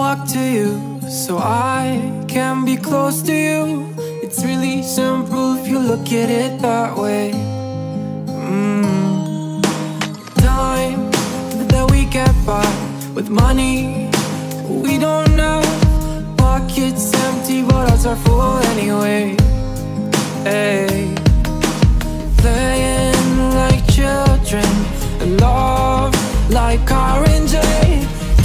luck to you, so I can be close to you. It's really simple if you look at it that way. Time that we get by with money we don't know. Pockets empty but ours are full anyway. Hey, playing like children and love like R&J.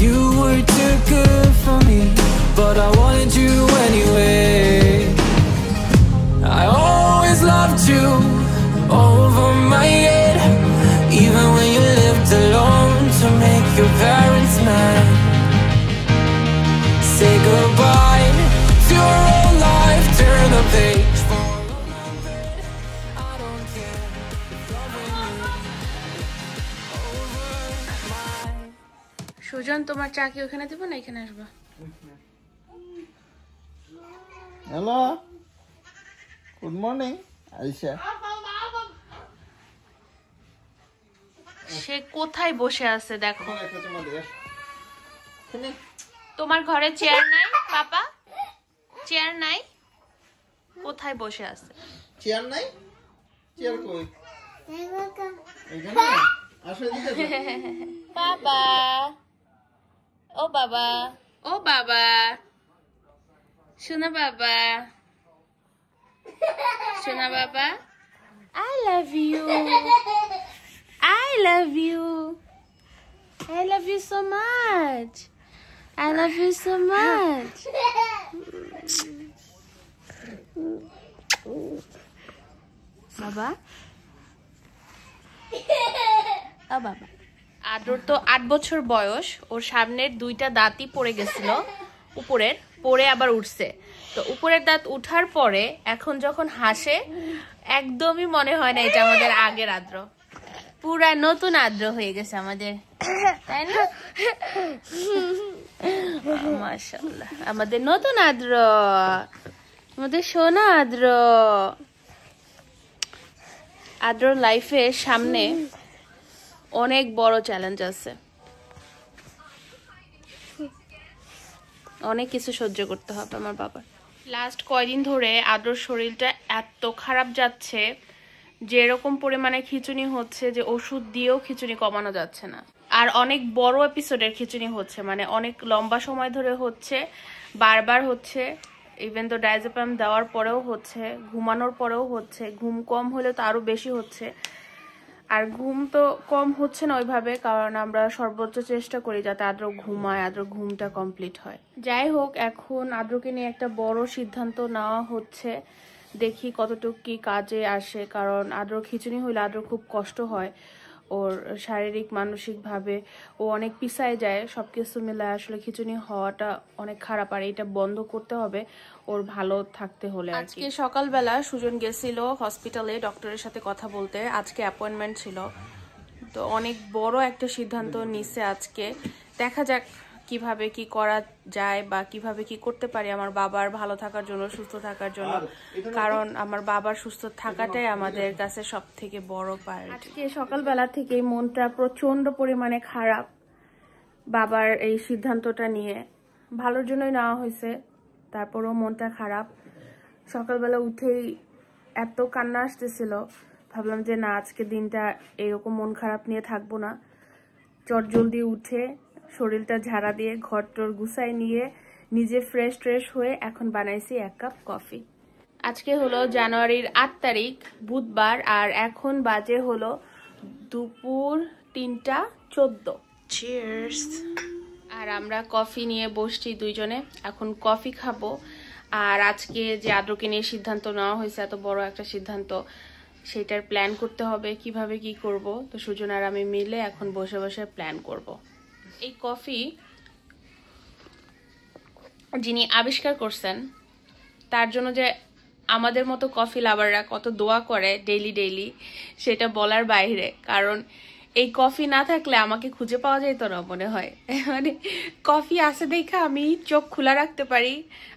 You were too good for me, but I wanted you anyway. I always loved you over my head, even when you lived alone to make your parents mad. Say goodbye to your old life, turn the page for a bed. I don't care if loving you over my. Sujan, তোমার চা কি ওখানে দেব না এখানে আসবা? Hello, good morning Ayesha. সে কোথায় বসে আছে দেখো। তোমার ঘরে চেয়ার নাই পাপা? চেয়ার নাই? কোথায় বসে আছে? চেয়ার নাই? চেয়ার কই? এইখানে আসো এদিকে। বাবা, ও বাবা, ও বাবা, শোনা বাবা, শোনা বাবা, I love you, I love you, I love you so much, I love you so much. বাবা, ও বাবা। আদ্রর তো 8 বছর বয়স, ওর সামনের 2টা দাঁতই পড়ে গেছিল উপরের, পড়ে আবার উঠছে। তো উপরের দাঁত উঠার পরে এখন যখন হাসে একদমই মনে হয় না এটা আমাদের আগের আদ্র, পুরা নতুন আদ্র হয়ে গেছে আমাদের, তাই না? মাশাআল্লাহ, আমাদের নতুন আদ্র, আমাদের সোনা আদ্র। আদ্রর লাইফে সামনে অনেক বড় চ্যালেঞ্জ আছে, অনেক কিছু সহ্য করতে হবে আমার বাবার। লাস্ট কয়দিন ধরে আদ্রর শরীরটা এত খারাপ যাচ্ছে, যে এরকম পরিমাণে খিঁচুনি হচ্ছে যে ওষুধ দিয়েও খিঁচুনি কমানো যাচ্ছে না। আর অনেক বড় এপিসোডের খিঁচুনি হচ্ছে, মানে অনেক লম্বা সময় ধরে হচ্ছে, বারবার হচ্ছে। ইভেন তো ডায়াজেপাম দেওয়ার পরেও হচ্ছে, ঘুমানোর পরেও হচ্ছে, ঘুম কম হলে তো আরো বেশি হচ্ছে। আর ঘুম তো কম হচ্ছে না ওইভাবে, কারণ আমরা সর্বোচ্চ চেষ্টা করি যাতে আদ্র ঘুমায়, আদ্র ঘুমটা কমপ্লিট হয়। যাই হোক, এখন আদ্রকে নিয়ে একটা বড় সিদ্ধান্ত নেওয়া হচ্ছে, দেখি কতটুকু কি কাজে আসে। কারণ আদ্র খিঁচুনি হইলে আদ্র খুব কষ্ট হয়, ওর শারীরিক মানসিকভাবে ও অনেক পিছায় যায়। সবকিছু মিলে আসলে খিঁচুনি হওয়াটা অনেক খারাপ, আর এটা বন্ধ করতে হবে ওর ভালো থাকতে হলে। আজকে সকালবেলা সুজন গেছিল হসপিটালে ডক্টরের সাথে কথা বলতে, আজকে অ্যাপয়েন্টমেন্ট ছিল। তো অনেক বড় একটা সিদ্ধান্ত নিছে আজকে, দেখা যাক কিভাবে কি করা যায় বা কিভাবে কি করতে পারি আমার বাবার ভালো থাকার জন্য, সুস্থ থাকার জন্য। কারণ আমার বাবার সুস্থ থাকাটাই আমাদের কাছে সব থেকে বড় প্রায়োরিটি। আজকে সকালবেলা থেকে মনটা প্রচন্ড পরিমাণে খারাপ বাবার এই সিদ্ধান্তটা নিয়ে, ভালোর জন্যই নেওয়া হয়েছে, তারপরও মনটা খারাপ। সকালবেলা উঠেই এত কান্না আসতেছিল, ভাবলাম যে না, আজকে দিনটা এরকম মন খারাপ নিয়ে থাকবো না। চটজলদি উঠে শরীরটা ঝাড়া দিয়ে ঘর টর গুছাই নিয়ে নিজে ফ্রেশ ট্রেশ হয়ে এখন বানাইছি 1 কাপ কফি। আজকে হলো জানুয়ারির 8 তারিখ বুধবার, আর এখন বাজে হলো দুপুর 3টা 14। চিয়ার্স। আর আমরা কফি নিয়ে বসছি দুইজনে, এখন কফি খাবো। আর আজকে যে আদ্রকে নিয়ে সিদ্ধান্ত নেওয়া হয়েছে, এত বড় একটা সিদ্ধান্ত, সেটার প্ল্যান করতে হবে কিভাবে কি করব। তো সুজন আর আমি মিলে এখন বসে বসে প্ল্যান করব। এই কফি যিনি আবিষ্কার করছেন, তার জন্য যে আমাদের মতো কফি লাভাররা কত দোয়া করে ডেইলি ডেইলি, সেটা বলার বাইরে। কারণ এই কফি না থাকলে আমাকে খুঁজে পাওয়া যেত না মনে হয়। মানে কফি আছে দেখা আমি চোখ খোলা রাখতে পারি,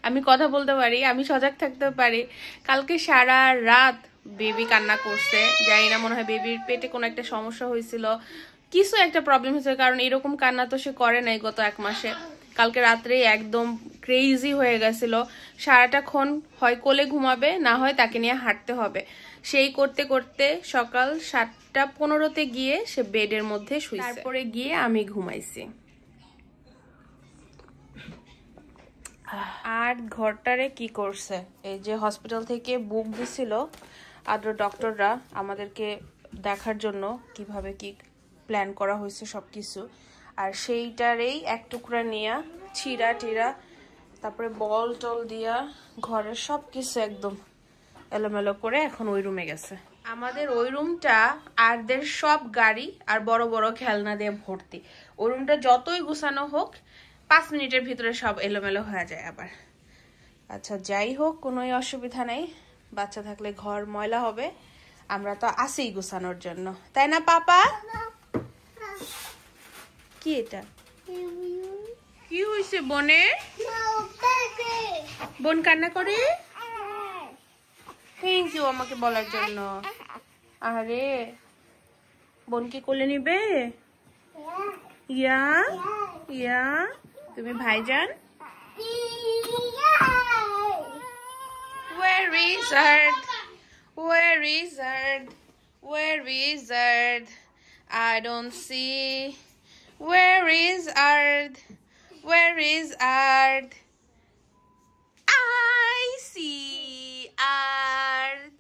আমি কথা বলতে পারি, আমি সজাগ থাকতে পারি। কালকে সারা রাত বেবি কান্না করছে, জানি না, মনে হয় বেবির পেটে কোনো একটা সমস্যা হয়েছিল, কিছু একটা প্রবলেম হয়েছিল। কারণ এরকম কান্না তো সে করে নাই গত 1 মাসে। কালকে রাত্রে একদম ক্রেজি হয়ে গেছিল। সারাটাক্ষণ হয় কোলে ঘুমাবে, না হয় তাকে নিয়ে হাঁটতে হবে। সেই করতে করতে সকাল 7:15 গিয়ে সে বেডের মধ্যে শুয়েছে। তারপরে গিয়ে আমি ঘুমাইছি। আর ঘরটারে কি করছে, এই যে হসপিটাল থেকে বুক দিছিল আদ্র ডক্টররা আমাদেরকে দেখার জন্য কিভাবে কি প্ল্যান করা হয়েছে সবকিছু, আর সেইটারেই এক টুকরা নিয়ে ছিঁড়া টিরা তারপরে বল টল দিয়া ঘরের সবকিছু একদম এলোমেলো করে এখন ওই রুমে গেছে। আমাদের ওই রুমটা আরদের সব গাড়ি আর বড় বড় খেলনা দিয়ে ভর্তি। ওই রুমটা যতই গুছানো হোক 5 মিনিটের ভিতরে সব এলোমেলো হয়ে যায় আবার। আচ্ছা যাই হোক, কোনোই অসুবিধা নেই, বাচ্চা থাকলে ঘর ময়লা হবে, আমরা তো আছেই গুছানোর জন্য, তাই না পাপা? কি এটা কি হয়েছে বনে? বোন কান্না করে? থ্যাংক ইউ আমাকে বলার জন্য। আরে বোন কি কোলে নিবে? ইয়া ইয়া তুমি ভাইজান? Where is Earth? Where is Earth? Where is Earth? I don't see. Where is Earth? Where is Earth? I see Earth.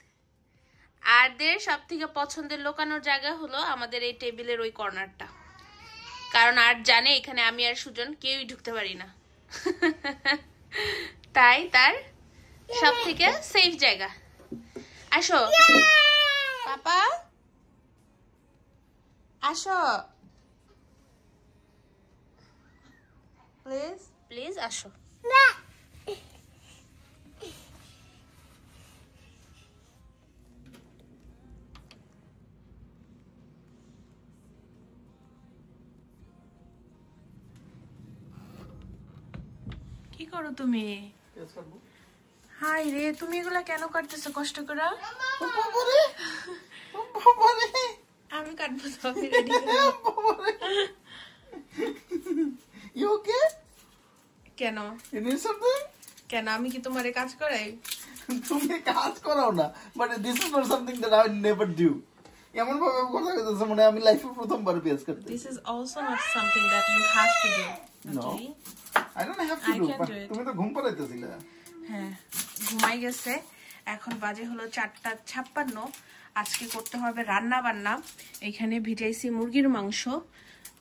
আরদের সব থেকে পছন্দের লুকানোর জায়গা হলো আমাদের এই টেবিলের ওই কর্নারটা, কারণ আর জানে এখানে আমি আর সুজন কেউই ঢুকতে পারি না, তাই তার সব থেকে সেফ জায়গা। আসো পাপা, আসো প্লিজ প্লিজ আসো। কি করো তুমি? হাই রে, তুমি এগুলা কেন কাটতেছো কষ্ট করে? আমি কাটবো তো। কেন কেন আমি কি তোমারে কাজ করাই? তুমি কাজ করাও না, but this is not something that I never do. এমন ভাবে কথা কইতেছ মানে আমি লাইফে প্রথমবার পেজ করতে। This is also not something that you have to do. Okay? I don't have to do. তুমি তো ঘুম পাড়াইতেছিলে। হ্যাঁ, ঘুমাই গেছে। এখন বাজে হলো 4:56। আজকে করতে হবে রান্না বান্না। এখানে ভিজাইছি মুরগির মাংস,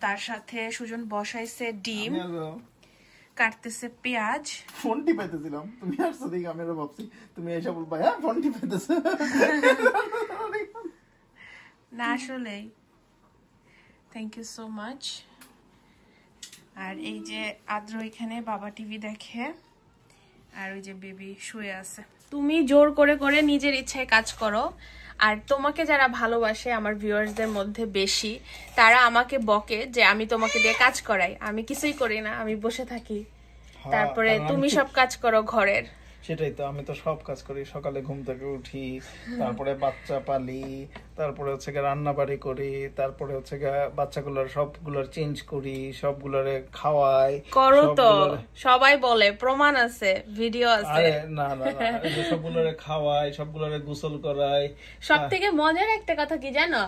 তার সাথে সুজন বসাইছে ডিম, কাটতেছে পেঁয়াজ। ফোন টিপাইতেছিলাম, তুমি আসছো দেখি আমি ভাবছি তুমি এসে বলবা হ্যাঁ ফোন টিপাইতেছ। না আসলে থ্যাংক ইউ সো মাচ। আর এই যে আদ্র এখানে বাবা টিভি দেখে, আর ওই যে বেবি শুয়ে আছে। তুমি জোর করে করে নিজের ইচ্ছায় কাজ করো, আর তোমাকে যারা ভালোবাসে আমার ভিউয়ার্সদের মধ্যে বেশি, তারা আমাকে বকে যে আমি তোমাকে দিয়ে কাজ করাই। আমি কিছুই করি না, আমি বসে থাকি, তারপরে তুমি সব কাজ করো ঘরের। সেটাই তো, আমি তো সব কাজ করি, সকালে ঘুম থেকে উঠি, তারপরে বাচ্চা পালি, তারপরে হচ্ছে রান্না বাড়ি করি, তারপরে হচ্ছে বাচ্চাগুলোর সবগুলোর চেঞ্জ করি, সবগুলোরে খাওয়াই। করো তো, সবাই বলে, প্রমাণ আছে, ভিডিও আছে। আরে না না না, সবগুলোরে খাওয়াই, সবগুলোরে গোসল করাই। সবথেকে মজার একটা কথা কি জানো,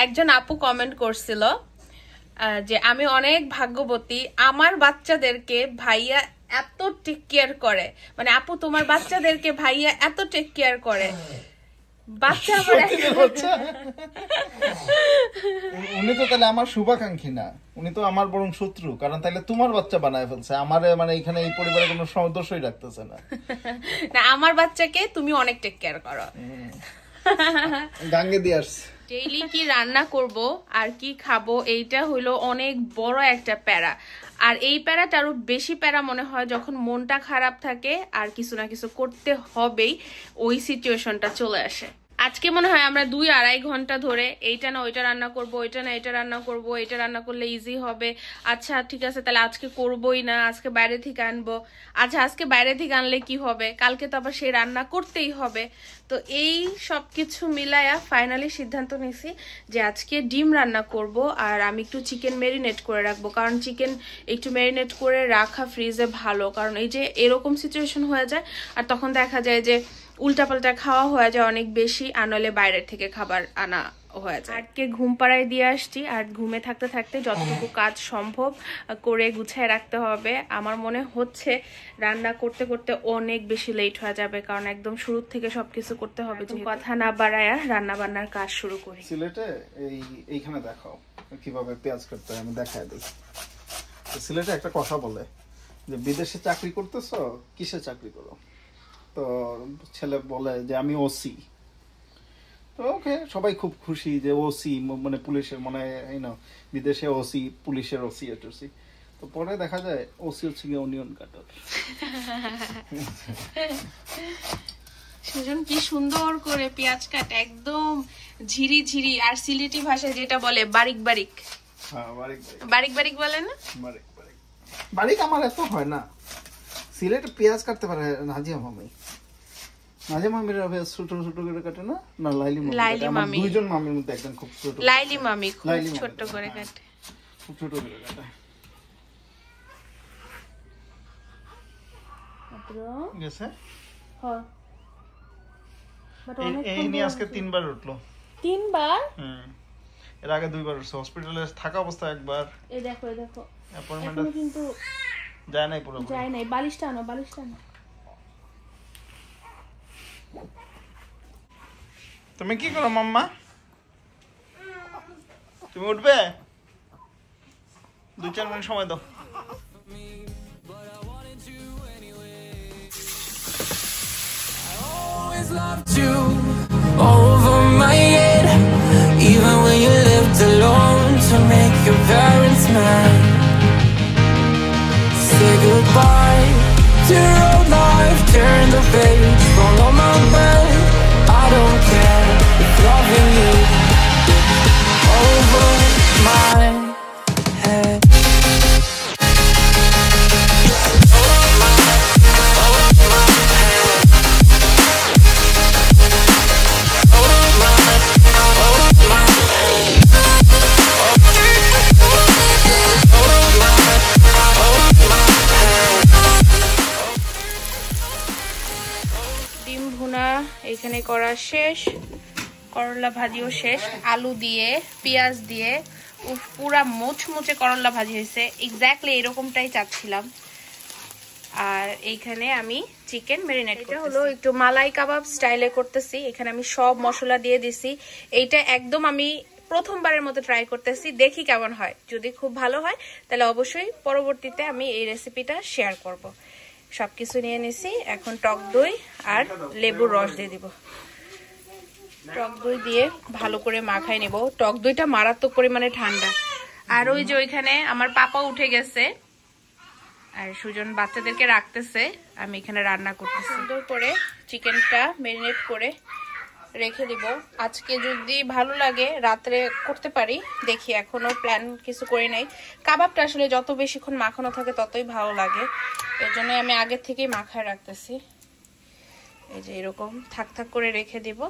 একজন আপু কমেন্ট করছিল যে আমি অনেক ভাগ্যবতী, আমার বাচ্চাদেরকে ভাইয়া এত টেক কেয়ার করে। মানে আপু তোমার বাচ্চাদেরকে ভাইয়া এত টেক কেয়ার করে, বাচ্চা উনি তো তাহলে আমার শুভাকাঙ্ক্ষী না, উনি তো আমার বরং শত্রু, কারণ তাহলে তোমার বাচ্চা বানায় ফেলছে, আমারে মানে এখানে এই পরিবারে কোনো সদস্যই রাখতেছে না। না, আমার বাচ্চাকে তুমি অনেক টেক কেয়ার করো। গাঙ্গে দিয়ে আসছে। ডেইলি কি রান্না করব আর কি খাবো, এইটা হলো অনেক বড় একটা প্যারা। আর এই প্যারাটা আরো বেশি প্যারা মনে হয় যখন মনটা খারাপ থাকে আর কিছু না কিছু করতে হবেই, ওই সিচুয়েশনটা চলে আসে। আজকে মনে হয় আমরা 2-2.5 ঘন্টা ধরে এইটা না ওইটা রান্না করব, ওইটা না এটা রান্না করব, এটা রান্না করলে ইজি হবে, আচ্ছা ঠিক আছে তাহলে আজকে করবই না, আজকে বাইরে থেকে আনবো, আচ্ছা আজকে বাইরে থেকে আনলে কি হবে, কালকে তো আবার সেই রান্না করতেই হবে। তো এই সব কিছু মিলায়া ফাইনালি সিদ্ধান্ত নিয়েছি যে আজকে ডিম রান্না করব, আর আমি একটু চিকেন ম্যারিনেট করে রাখবো, কারণ চিকেন একটু ম্যারিনেট করে রাখা ফ্রিজে ভালো, কারণ এই যে এরকম সিচুয়েশন হয়ে যায় আর তখন দেখা যায় যে উল্টাপাল্টা খাওয়া হয়ে যায় অনেক বেশি, আর নইলে বাইরের থেকে খাবার আনা হয়ে যায়। আজকে ঘুম পাড়ায় দিয়ে আসছি, আর ঘুমে থাকতে থাকতে যতটুকু কাজ সম্ভব করে গুছায় রাখতে হবে। আমার মনে হচ্ছে রান্না করতে করতে অনেক বেশি লেট হয়ে যাবে, কারণ একদম শুরু থেকে সবকিছু করতে হবে। যে কথা না বাড়ায়া রান্না বান্নার কাজ শুরু করি। সিলেটে এইখানে দেখাও কিভাবে পেঁয়াজ কাটতে হয়, আমি দেখায় দিই। সিলেটে একটা কথা বলে যে বিদেশে চাকরি করতেছো, কিসে চাকরি করো? তো ছেলে বলে যে আমি ওসি। তো ওকে সবাই খুব খুশি যে ওসি মানে পুলিশের, মানে বিদেশে ওসি, পুলিশের ওসি এটসি। তো পরে দেখা যায় ওসি হচ্ছে গিয়ে অনিয়ন কাটার। সুজন কি সুন্দর করে পেঁয়াজ কাটে, একদম ঝিরি ঝিরি, আর সিলেটি ভাষায় যেটা বলে বারিক বারিক। হ্যাঁ বারিক বারিক বারিক বলে না? বারিক বারিক বারিক আমার এত হয় না। সিলেটে পেঁয়াজ কাটতে পারে নাজিয়া মামি। নাজিয়া মামির ছোট ছোট করে কাটে না? না লাইলি মামি। লাইলি মামি, দুইজন মামির মধ্যে একজন খুব ছোট। লাইলি মামি খুব ছোট করে কাটে, খুব ছোট করে কাটে। গেছে? হ্যাঁ। এই নিয়ে আজকে 3 বার উঠলো। 3 বার? এর আগে 2 বার উঠছে। হসপিটালে থাকা অবস্থায় একবার। এই দেখো এই দেখো। অ্যাপয়েন্টমেন্ট কিন্তু যায় নাই পুরো। যায় নাই। বালিশটা আনো, বালিশটা আনো। তুমি কি করো মাম্মা? তুমি উঠবে? 2-4 মিনিট সময় দাও। Loved you over my head, even when you lived alone to make your parents mad. Say goodbye to your old life, turn the page, follow my bed. I don't care if loving you over my head. এখানে করা শেষ, করলা ভাজিও শেষ, আলু দিয়ে পেঁয়াজ দিয়ে পুরা মুচমুচে করলা ভাজি হয়েছে। এক্স্যাক্টলি এরকমটাই চাচ্ছিলাম। আর এইখানে আমি চিকেন ম্যারিনেট, এটা হলো একটু মালাই কাবাব স্টাইলে করতেছি। এখানে আমি সব মশলা দিয়ে দিছি। এইটা একদম আমি প্রথমবারের মতো ট্রাই করতেছি, দেখি কেমন হয়। যদি খুব ভালো হয় তাহলে অবশ্যই পরবর্তীতে আমি এই রেসিপিটা শেয়ার করব। সবকিছু নিয়ে নিছি। এখন টক দই আর লেবুর রস দিয়ে দিব। টক দই দিয়ে ভালো করে মাখাই নেব। টক দইটা মারাত্মক পরিমাণে ঠান্ডা। আর ওই যে ওইখানে আমার পাপা উঠে গেছে, আর সুজন বাচ্চাদেরকে রাখতেছে, আমি এখানে রান্না করতেছি। সুন্দর করে চিকেনটা ম্যারিনেট করে রেখে দিব। আজকে যদি ভালো লাগে রাত্রে করতে পারি, দেখি, এখনো প্ল্যান কিছু করি নাই। কাবাবটা আসলে যত বেশিক্ষণ মাখানো থাকে ততই ভালো লাগে, এর জন্য আমি আগের থেকেই মাখায় রাখতেছি। এই যে এরকম থাক থাক করে রেখে দিব,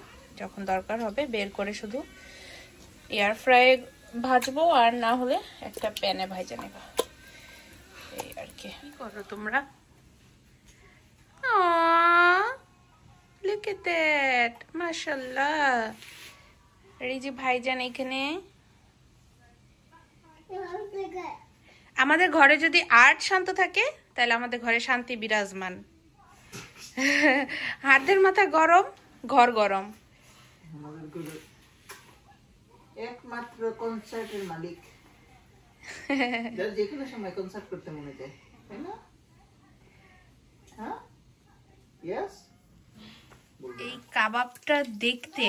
যখন দরকার হবে বের করে শুধু এয়ার ফ্রাই ভাজবো, আর না হলে একটা প্যানে ভাজে নেব। এই আর কি। কি করো তোমরা? Look at that, মাশাআল্লাহ। এই যে ভাইজান এখানে। আমাদের ঘরে যদি আর্ট শান্ত থাকে তাহলে আমাদের ঘরে শান্তি বিরাজমান। হাতের মাথা গরম, ঘর গরম। একমাত্র কনসার্টের মালিক, যে কোনো সময় কনসার্ট করতে মনে যায়, তাই না? হ্যাঁ, ইয়েস। এই কাবাবটা দেখতে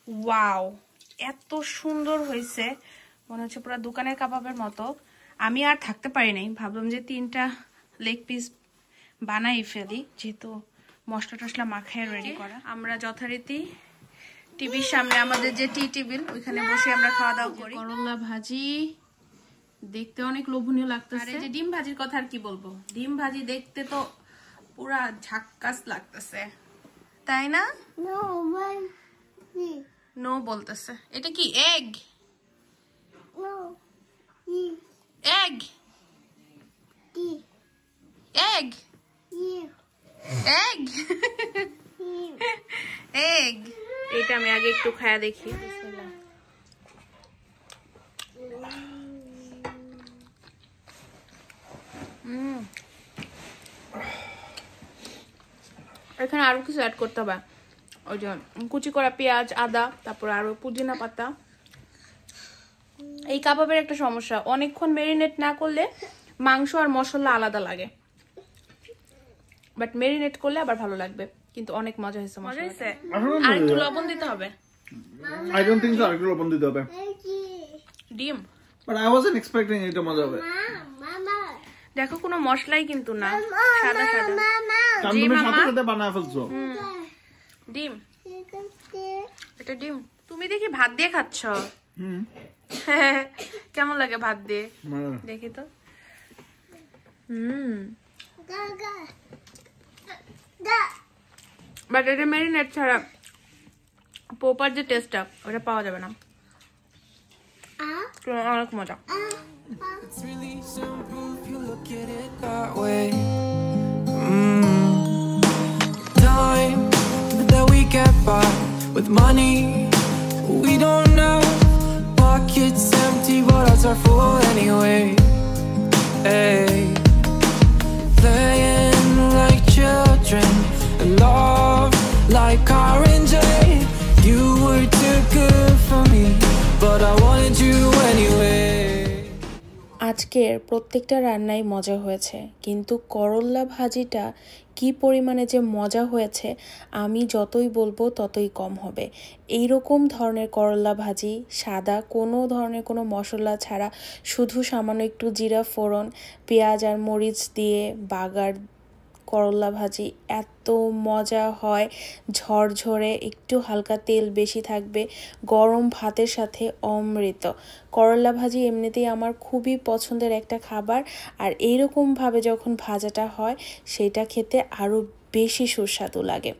ওয়াও, এত সুন্দর হয়েছে, মনে হচ্ছে পুরো দোকানের কাবাবের মতো। আমি আর থাকতে পারি নাই, ভাবলাম যে 3টা লেগ পিস বানাই ফেলি, যেহেতু মশলা টসলা মাখায় রেডি করা। আমরা যথারীতি টিভির সামনে আমাদের যে টি টেবিল, ওইখানে বসে আমরা খাওয়া দাওয়া করি। করলা ভাজি দেখতে অনেক লোভনীয় লাগতেছে। আর এই যে ডিম ভাজির কথা আর কি বলবো, ডিম ভাজি দেখতে তো পুরা ঝাক্কাস লাগতেছে, তাই না? নো বলতেছে। এটা কি egg? Egg egg egg egg. এটা আমি আগে একটু খায়া দেখি। এখানে আরো কিছু অ্যাড করতে হবে, ওই যে কুচি করা পেঁয়াজ, আদা, তারপর আরো পুদিনা পাতা। এই কাবাবের একটা সমস্যা, অনেকক্ষণ মেরিনেট না করলে মাংস আর মশলা আলাদা লাগে, বাট মেরিনেট করলে আবার ভালো লাগবে। কিন্তু অনেক মজা হয়েছে। মজা হয়েছে। আর একটু লবণ দিতে হবে। I don't think so. আরেকটু লবণ দিতে হবে। ডিম, But I wasn't expecting এটা মজা হবে। দেখো কোনো মশলাই কিন্তু না, সাদা সাদা। কারণ তুমি সাথে সাথে বানায় ফেলছো। ডিম, এটা ডিম। তুমি দেখি ভাত দিয়ে খাচ্ছ। কেমন লাগে ভাত দিয়ে? দেখি তো। বাট এটা ম্যারিনেট ছাড়া প্রপার যে টেস্টটা ওটা পাওয়া যাবে না। অনেক মজা। It's really simple if you look at it that way. Time that we get by with money we don't know. Pockets empty but hearts are full anyway. Hey, playing like children and love like R&J. You were too good for me, but I wanted you anyway. আজকের প্রত্যেকটা রান্নাই মজা হয়েছে, কিন্তু করল্লা ভাজিটা কি পরিমাণে যে মজা হয়েছে আমি যতই বলবো ততই কম হবে। এইরকম ধরনের করল্লা ভাজি, সাদা কোনো ধরনের কোনো মশলা ছাড়া, শুধু সামান্য একটু জিরা ফোড়ন, পেঁয়াজ আর মরিচ দিয়ে বাগার করল্লা ভাজি এত মজা হয়। ঝরঝরে, একটু হালকা তেল বেশি থাকবে, গরম ভাতের সাথে অমৃত। করল্লা ভাজি এমনিতেই আমার খুবই পছন্দের একটা খাবার, আর এইরকমভাবে যখন ভাজাটা হয় সেটা খেতে আরও বেশি সুস্বাদু লাগে।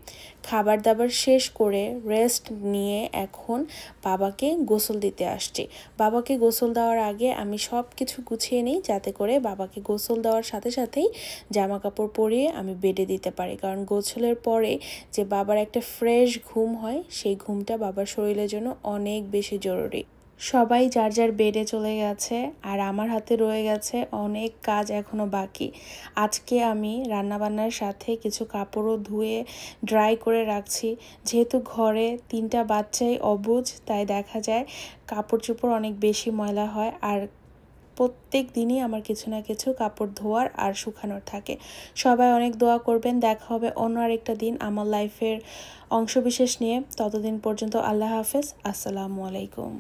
খাবার দাবার শেষ করে রেস্ট নিয়ে এখন বাবাকে গোসল দিতে আসছি। বাবাকে গোসল দেওয়ার আগে আমি সব কিছু গুছিয়ে নিই, যাতে করে বাবাকে গোসল দেওয়ার সাথে সাথেই জামা কাপড় পরিয়ে আমি বেডে দিতে পারি। কারণ গোসলের পরে যে বাবার একটা ফ্রেশ ঘুম হয়, সেই ঘুমটা বাবার শরীরের জন্য অনেক বেশি জরুরি। সবাই যার যার বেডে চলে গেছে, আর আমার হাতে রয়ে গেছে অনেক কাজ এখনও বাকি। আজকে আমি রান্নাবান্নার সাথে কিছু কাপড়ও ধুয়ে ড্রাই করে রাখছি। যেহেতু ঘরে 3টা বাচ্চাই অবুঝ, তাই দেখা যায় কাপড় চোপড় অনেক বেশি ময়লা হয়, আর প্রত্যেক দিনই আমার কিছু না কিছু কাপড় ধোয়ার আর শুকানোর থাকে। সবাই অনেক দোয়া করবেন। দেখা হবে অন্য আরেকটা দিন আমার লাইফের অংশবিশেষ নিয়ে। ততদিন পর্যন্ত আল্লাহ হাফেজ, আসসালামু আলাইকুম।